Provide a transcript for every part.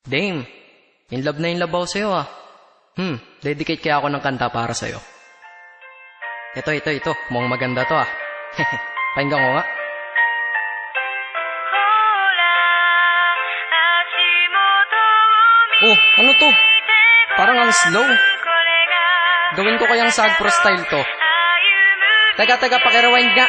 Dame, in love ako sa'yo ah. Dedicate kaya ako ng kanta para sa'yo. Ito. Mukhang maganda to ah. Pakinggan ko nga. Oh, ano to? Parang ang slow. Gawin ko kayang Sag Pro style to. Teka, pakirewind nga.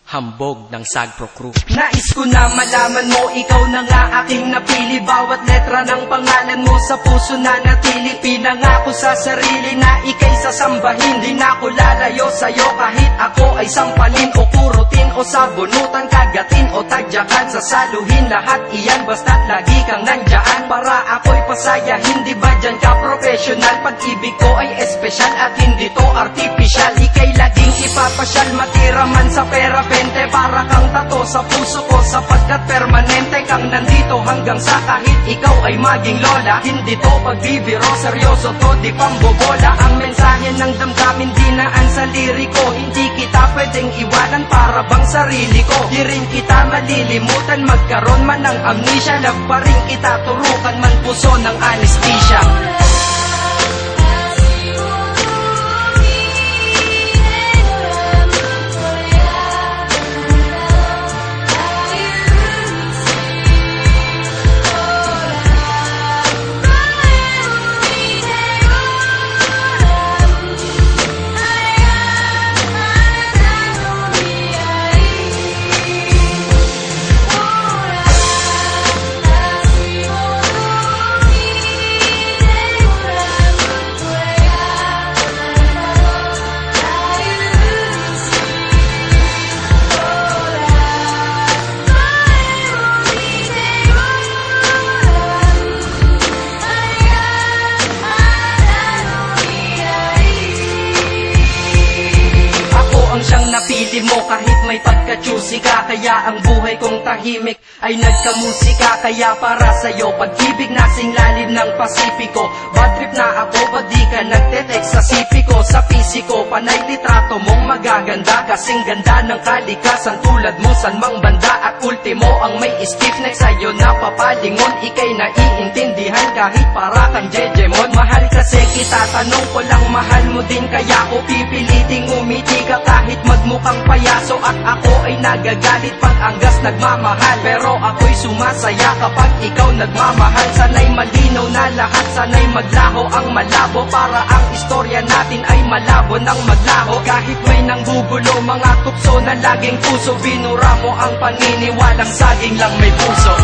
Hambog ng Sag Pro crew. Nais ko na malaman mo, ikaw na nga aking napili. Bawat letra ng pangalan mo sa puso na natili. Pinangako sa sarili na ika'y sasambahin. Di na ako lalayo sa'yo kahit ako ay sampalin o kurutin o sabunutan, kagatin o tagyakan, sasaluhin. Lahat iyan basta't lagi kang nandyan para ako'y pasaya. Hindi ba dyan ka professional? Pag-ibig ko ay espesyal at hindi to artificial. Ika'y laging ipapasyal, matira man sa pera para kang tato sa puso ko, sapagkat permanente kang nandito hanggang sa kahit ikaw ay maging lola. Hindi to pagbibiro, seryoso to, di pambobola. Ang mensahe ng damdamin dinaan sa liriko. Hindi kita pwedeng iwanan para bang sarili ko. Di rin kita malilimutan, magkaroon man ng amnesia. Love pa rin kita, turukan man puso ng anesthesia. Napili mo kahit may pagka-choosy ka, kaya ang buhay kong tahimik ay nagkamusika. Kaya para sa'yo, pag-ibig nasing lalim ng Pasipiko. Bad trip na ako, ba't di ka nagte-text sa sipiko? Sa pisiko, panay litrato mong magaganda, kasing ganda ng kalikasan tulad mo san mang banda. At ultimo ang may stiff neck sa'yo na papalingon. Ika'y naiintindihan kahit para kang Jejemon. Mahal kasi kita, tanong ko lang, mahal mo din kaya ko pipiliting umiti ka kahit magmukhang payaso. At ako ay nagagalit pag anggas nagmamahal, pero ako'y sumasaya kapag ikaw nagmamahal. Sana'y malinaw na lahat, sana'y maglaho ang malabo, para ang istorya natin ay malabo ng maglaho. Kahit may nanggugulo, mga tukso na laging puso, binura mo ang paniniwalang saging lang may puso.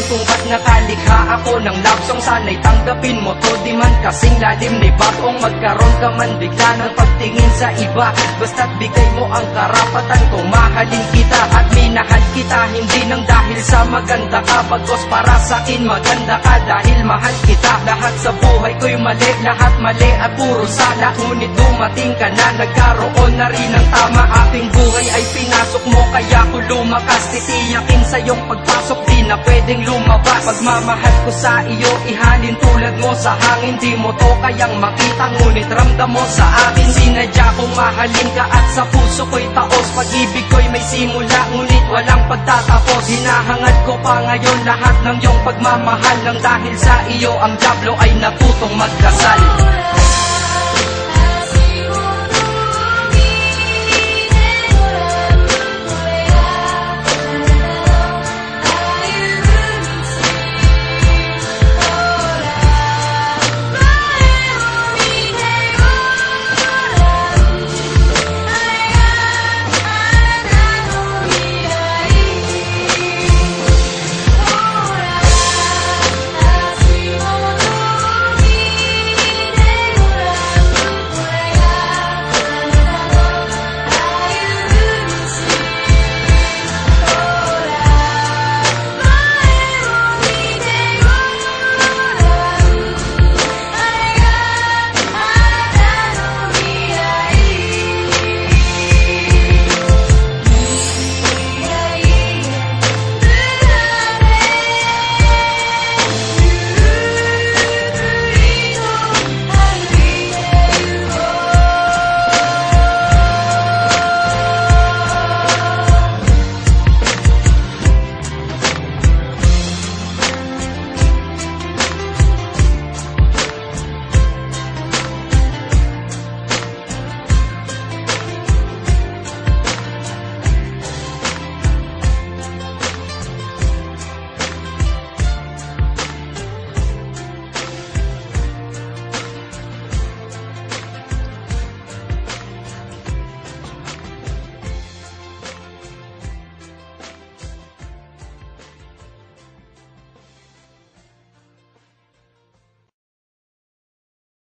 Kung ba't nakalikha ako ng love song, sana'y tanggapin mo to. Di man kasing lalim ni Batong magkaroon ka man bigla ng pagtingin sa iba. Basta't bigay mo ang karapatan kung mahalin kita at minahal kita. Hindi nang dahil sa maganda ka, bagos para sa akin maganda ka dahil mahal kita. Lahat sa buhay ko'y mali, lahat mali at puro sala. Ngunit dumating ka na, nagkaroon na rin ng tama. Aking buhay ay pinasok mo kaya ko lumakas. Titiyakin sa iyong pagpasok, di na pwedeng lumabas. Pagmamahal ko sa iyo, ihalin tulad mo sa hangin. Di mo to kayang makita, ngunit ramdam mo sa akin. Sinadya kong mahalin ka at sa puso ko'y taos. Pag-ibig ko'y may simula, ngunit walang pagtatapos. Hinahangad ko pa ngayon lahat ng iyong pagmamahal, nang dahil sa iyo ang dyablo ay natutong magdasal.